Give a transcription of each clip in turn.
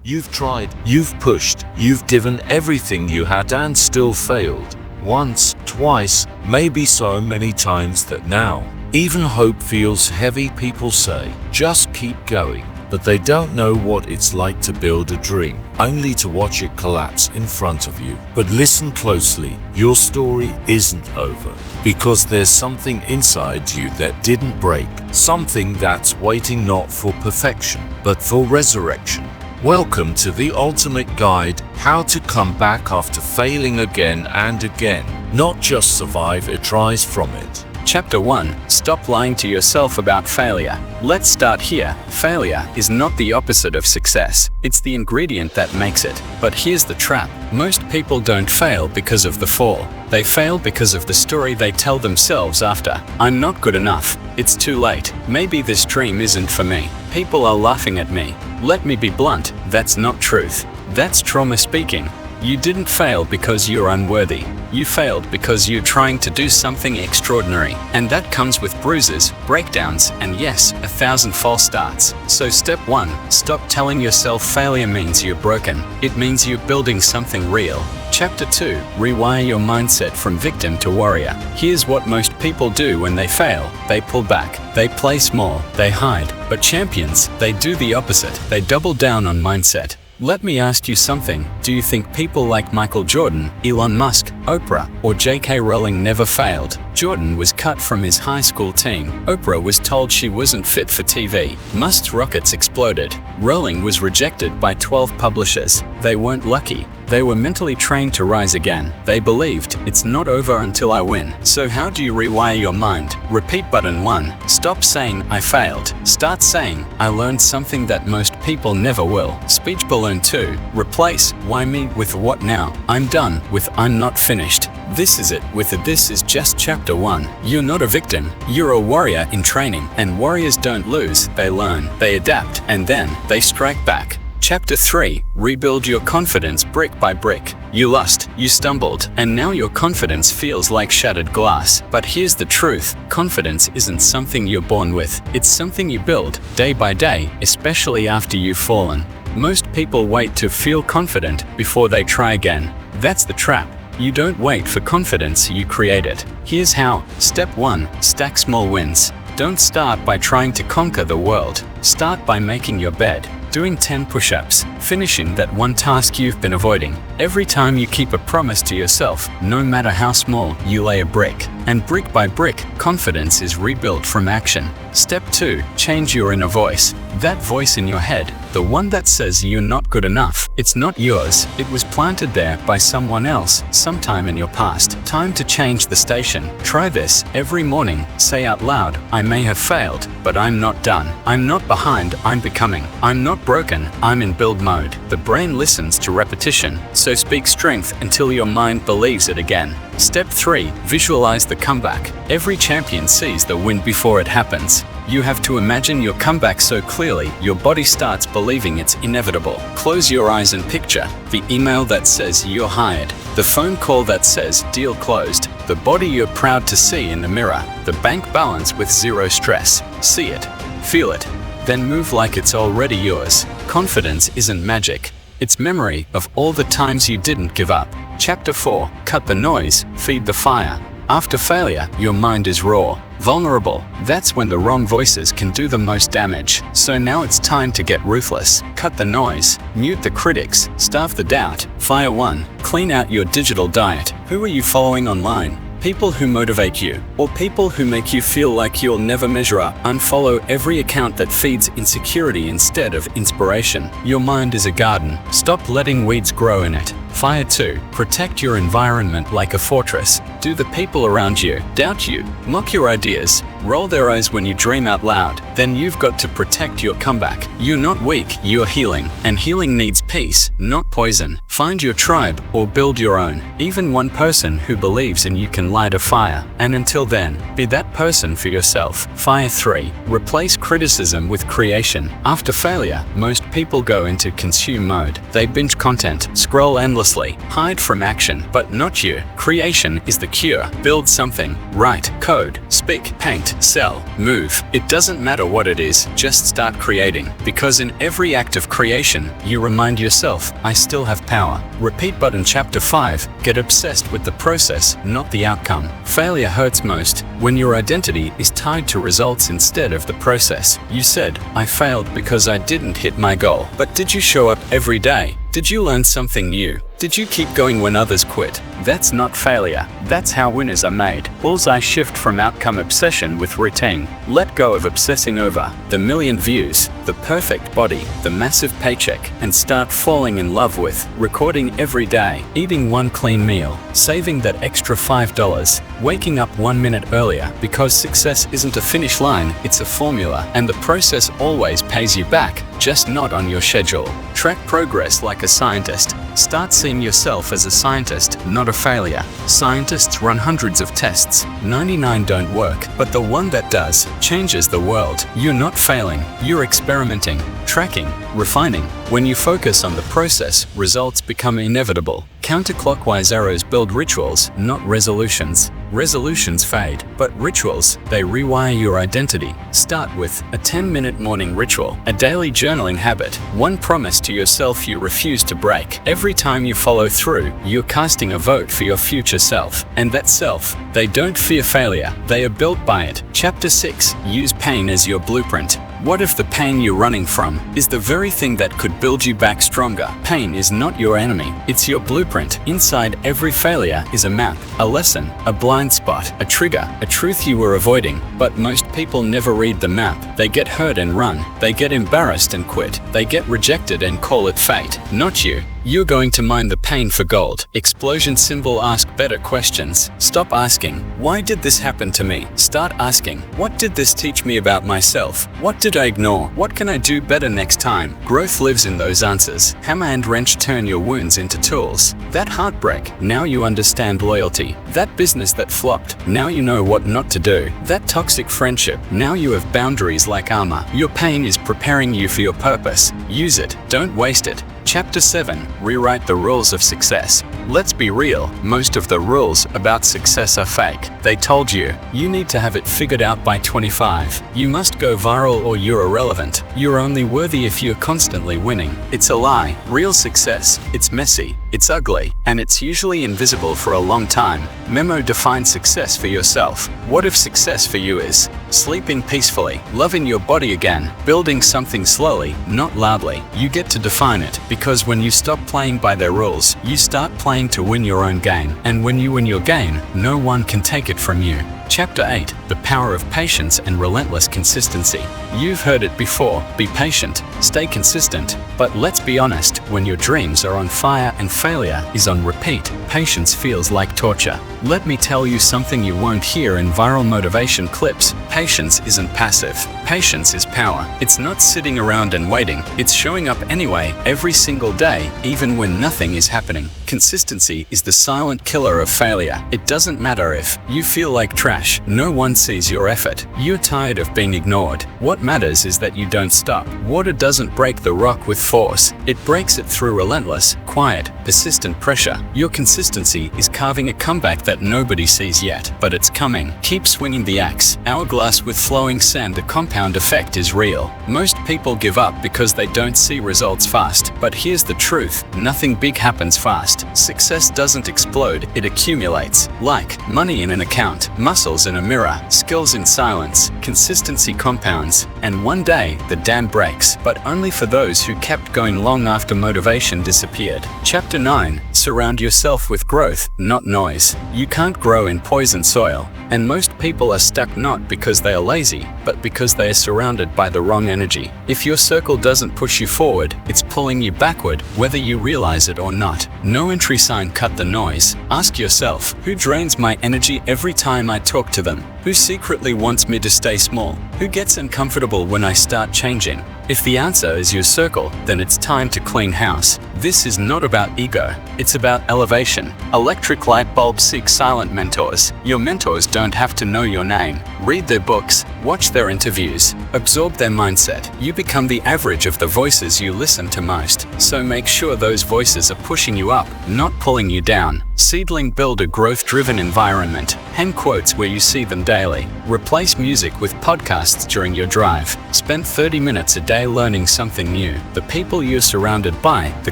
You've tried, you've pushed, you've given everything you had and still failed. Once, twice, maybe so many times that now, even hope feels heavy. People say, just keep going. But they don't know what it's like to build a dream, only to watch it collapse in front of you. But listen closely, your story isn't over, because there's something inside you that didn't break, something that's waiting not for perfection, but for resurrection. Welcome to the ultimate guide, how to come back after failing again and again, not just survive it, rise from it. Chapter 1. Stop lying to yourself about failure. Let's start here. Failure is not the opposite of success. It's the ingredient that makes it. But here's the trap. Most people don't fail because of the fall. They fail because of the story they tell themselves after. I'm not good enough. It's too late. Maybe this dream isn't for me. People are laughing at me. Let me be blunt. That's not truth. That's trauma speaking. You didn't fail because you're unworthy. You failed because you're trying to do something extraordinary. And that comes with bruises, breakdowns, and yes, 1,000 false starts. So step 1, stop telling yourself failure means you're broken. It means you're building something real. Chapter 2, rewire your mindset from victim to warrior. Here's what most people do when they fail. They pull back. They play small. They hide. But champions, they do the opposite. They double down on mindset. Let me ask you something. Do you think people like Michael Jordan, Elon Musk, Oprah, or J.K. Rowling never failed? Jordan was cut from his high school team. Oprah was told she wasn't fit for TV. Musk's rockets exploded. Rowling was rejected by 12 publishers. They weren't lucky. They were mentally trained to rise again. They believed, it's not over until I win. So how do you rewire your mind? Repeat button 1. Stop saying, I failed. Start saying, I learned something that most people never will. Speech balloon 2. Replace, why me with what now? I'm done with I'm not finished. This is it with a this is just chapter 1. You're not a victim. You're a warrior in training. And warriors don't lose, they learn, they adapt, and then they strike back. Chapter 3. Rebuild your confidence brick by brick. You lost, you stumbled, and now your confidence feels like shattered glass. But here's the truth. Confidence isn't something you're born with. It's something you build, day by day, especially after you've fallen. Most people wait to feel confident before they try again. That's the trap. You don't wait for confidence, you create it. Here's how. Step 1. Stack small wins. Don't start by trying to conquer the world. Start by making your bed. Doing 10 push-ups, finishing that one task you've been avoiding. Every time you keep a promise to yourself, no matter how small, you lay a brick. And brick by brick, confidence is rebuilt from action. Step 2. Change your inner voice. That voice in your head, the one that says you're not good enough, it's not yours. It was planted there by someone else, sometime in your past. Time to change the station. Try this. Every morning, say out loud, I may have failed, but I'm not done. I'm not behind, I'm becoming. I'm not broken, I'm in build mode. The brain listens to repetition, so speak strength until your mind believes it again. Step 3. Visualize the comeback. Every champion sees the win before it happens. You have to imagine your comeback so clearly, your body starts believing it's inevitable. Close your eyes and picture the email that says you're hired, the phone call that says deal closed, the body you're proud to see in the mirror, the bank balance with zero stress. See it, feel it, then move like it's already yours. Confidence isn't magic. It's memory of all the times you didn't give up. Chapter 4. Cut the noise, feed the fire. After failure, your mind is raw, vulnerable. That's when the wrong voices can do the most damage. So now it's time to get ruthless. Cut the noise, mute the critics, starve the doubt. Fire 1. Clean out your digital diet. Who are you following online? People who motivate you, or people who make you feel like you'll never measure up. Unfollow every account that feeds insecurity instead of inspiration. Your mind is a garden. Stop letting weeds grow in it. Fire 2. Protect your environment like a fortress. Do the people around you doubt you, mock your ideas, roll their eyes when you dream out loud? Then you've got to protect your comeback. You're not weak, you're healing. And healing needs peace, not poison. Find your tribe or build your own. Even one person who believes in you can light a fire. And until then, be that person for yourself. Fire 3. Replace criticism with creation. After failure, most people go into consume mode. They binge content, scroll endlessly, hide from action. But not you. Creation is the cure. Build something. Write, code, speak, paint, sell, move. It doesn't matter what it is, just start creating. Because in every act of creation, you remind yourself, I still have power. Repeat button. Chapter 5. Get obsessed with the process, not the outcome. Failure hurts most when your identity is tied to results instead of the process. You said, I failed because I didn't hit my goal. But did you show up every day? Did you learn something new? Did you keep going when others quit? That's not failure. That's how winners are made. Bullseye. Shift from outcome obsession with routine. Let go of obsessing over the million views, the perfect body, the massive paycheck, and start falling in love with recording every day, eating one clean meal, saving that extra $5, waking up 1 minute earlier, because success isn't a finish line, it's a formula, and the process always pays you back, just not on your schedule. Track progress like a scientist. Start seeing yourself as a scientist, not a failure. Scientists run hundreds of tests. 99 don't work, but the one that does changes the world. You're not failing, you're experimenting, tracking, refining. When you focus on the process, results become inevitable. Counterclockwise arrows build rituals, not resolutions. Resolutions fade, but rituals, they rewire your identity. Start with a 10-minute morning ritual, a daily journaling habit, one promise to yourself you refuse to break. Every time you follow through, you're casting a vote for your future self. And that self, they don't fear failure, they are built by it. Chapter 6. Use pain as your blueprint. What if the pain you're running from is the very thing that could build you back stronger? Pain is not your enemy, it's your blueprint. Inside every failure is a map, a lesson, a blind spot, a trigger, a truth you were avoiding. But most people never read the map. They get hurt and run. They get embarrassed and quit. They get rejected and call it fate. Not you. You're going to mine the pain for gold. Explosion symbol. Ask better questions. Stop asking, why did this happen to me? Start asking, what did this teach me about myself? What did I ignore? What can I do better next time? Growth lives in those answers. Hammer and wrench turn your wounds into tools. That heartbreak, now you understand loyalty. That business that flopped, now you know what not to do. That toxic friendship, now you have boundaries like armor. Your pain is preparing you for your purpose. Use it, don't waste it. Chapter 7. Rewrite the rules of success. Let's be real, most of the rules about success are fake. They told you, you need to have it figured out by 25. You must go viral or you're irrelevant. You're only worthy if you're constantly winning. It's a lie. Real success, it's messy, it's ugly, and it's usually invisible for a long time. Memo. Define success for yourself. What if success for you is sleeping peacefully, loving your body again, building something slowly, not loudly? You get to define it, because when you stop playing by their rules, you start playing to win your own game. And when you win your game, no one can take it from you. Chapter 8. The power of patience and relentless consistency. You've heard it before, be patient, stay consistent. But let's be honest, when your dreams are on fire and failure is on repeat, patience feels like torture. Let me tell you something you won't hear in viral motivation clips. Patience isn't passive. Patience is power. It's not sitting around and waiting. It's showing up anyway, every single day, even when nothing is happening. Consistency is the silent killer of failure. It doesn't matter if you feel like trash. No one sees your effort. You're tired of being ignored. What matters is that you don't stop. Water doesn't break the rock with force. It breaks it through relentless, quiet, persistent pressure. Your consistency is carving a comeback that nobody sees yet, but it's coming. Keep swinging the axe. Hourglass with flowing sand. The compound effect is real. Most people give up because they don't see results fast. But here's the truth. Nothing big happens fast. Success doesn't explode, it accumulates. Like money in an account, muscles in a mirror, skills in silence. Consistency compounds, and one day the dam breaks, but only for those who kept going long after motivation disappeared. Chapter 9. Surround yourself with growth, not noise. You can't grow in poison soil. And most people are stuck not because they are lazy, but because they are surrounded by the wrong energy. If your circle doesn't push you forward, it's pulling you backward, whether you realize it or not. No entry sign. Cut the noise. Ask yourself, who drains my energy every time I talk to them? Who secretly wants me to stay small? Who gets uncomfortable when I start changing? If the answer is your circle, then it's time to clean house. This is not about ego, it's about elevation. Electric light bulb. Seek silent mentors. Your mentors don't have to know your name. Read their books, watch their interviews, absorb their mindset. You become the average of the voices you listen to most. So make sure those voices are pushing you up, not pulling you down. Seedling, build a growth-driven environment. Hang quotes where you see them daily. Replace music with podcasts during your drive. Spend 30 minutes a day learning something new. The people you're surrounded by, the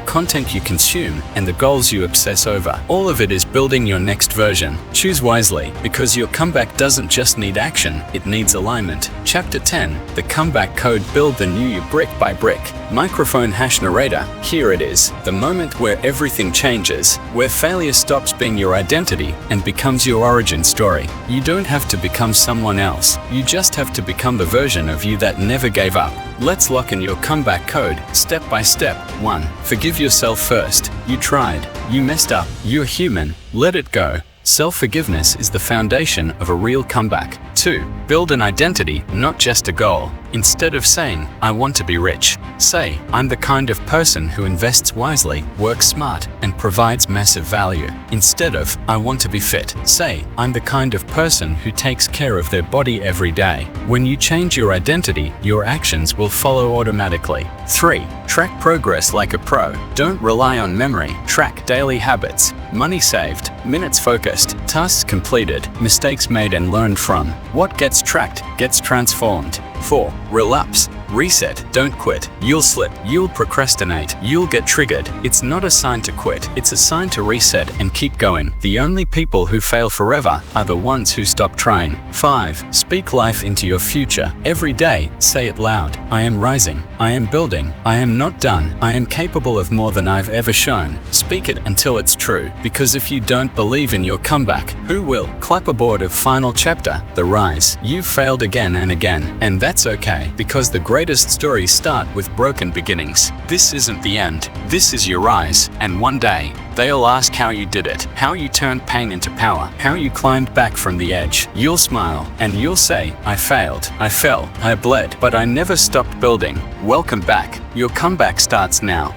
content you consume, and the goals you obsess over. All of it is building your next version. Choose wisely, because your comeback doesn't just need action, it needs alignment. Chapter 10. The Comeback Code. Build the new you brick by brick. Microphone hash narrator. Here it is. The moment where everything changes, where failure stops being your identity and becomes your origin story. You don't have to become someone else. You just have to become the version of you that never gave up. Let's lock in your comeback code, step by step. 1. Forgive yourself first. You tried. You messed up. You're human. Let it go. Self-forgiveness is the foundation of a real comeback. 2. Build an identity, not just a goal. Instead of saying, I want to be rich, say, I'm the kind of person who invests wisely, works smart, and provides massive value. Instead of, I want to be fit, say, I'm the kind of person who takes care of their body every day. When you change your identity, your actions will follow automatically. 3. Track progress like a pro. Don't rely on memory. Track daily habits. Money saved, minutes focused, tasks completed, mistakes made and learned from. What gets tracked gets transformed. 4. Relapse. Reset. Don't quit. You'll slip. You'll procrastinate. You'll get triggered. It's not a sign to quit. It's a sign to reset and keep going. The only people who fail forever are the ones who stop trying. 5. Speak life into your future. Every day, say it loud. I am rising. I am building. I am not done. I am capable of more than I've ever shown. Speak it until it's true. Because if you don't believe in your comeback, who will? Clap aboard of final chapter, The Rise. You've failed again and again. And that's okay, because the greatest stories start with broken beginnings. This isn't the end. This is your rise. And one day, they'll ask how you did it, how you turned pain into power, how you climbed back from the edge. You'll smile, and you'll say, I failed, I fell, I bled, but I never stopped building. Welcome back. Your comeback starts now.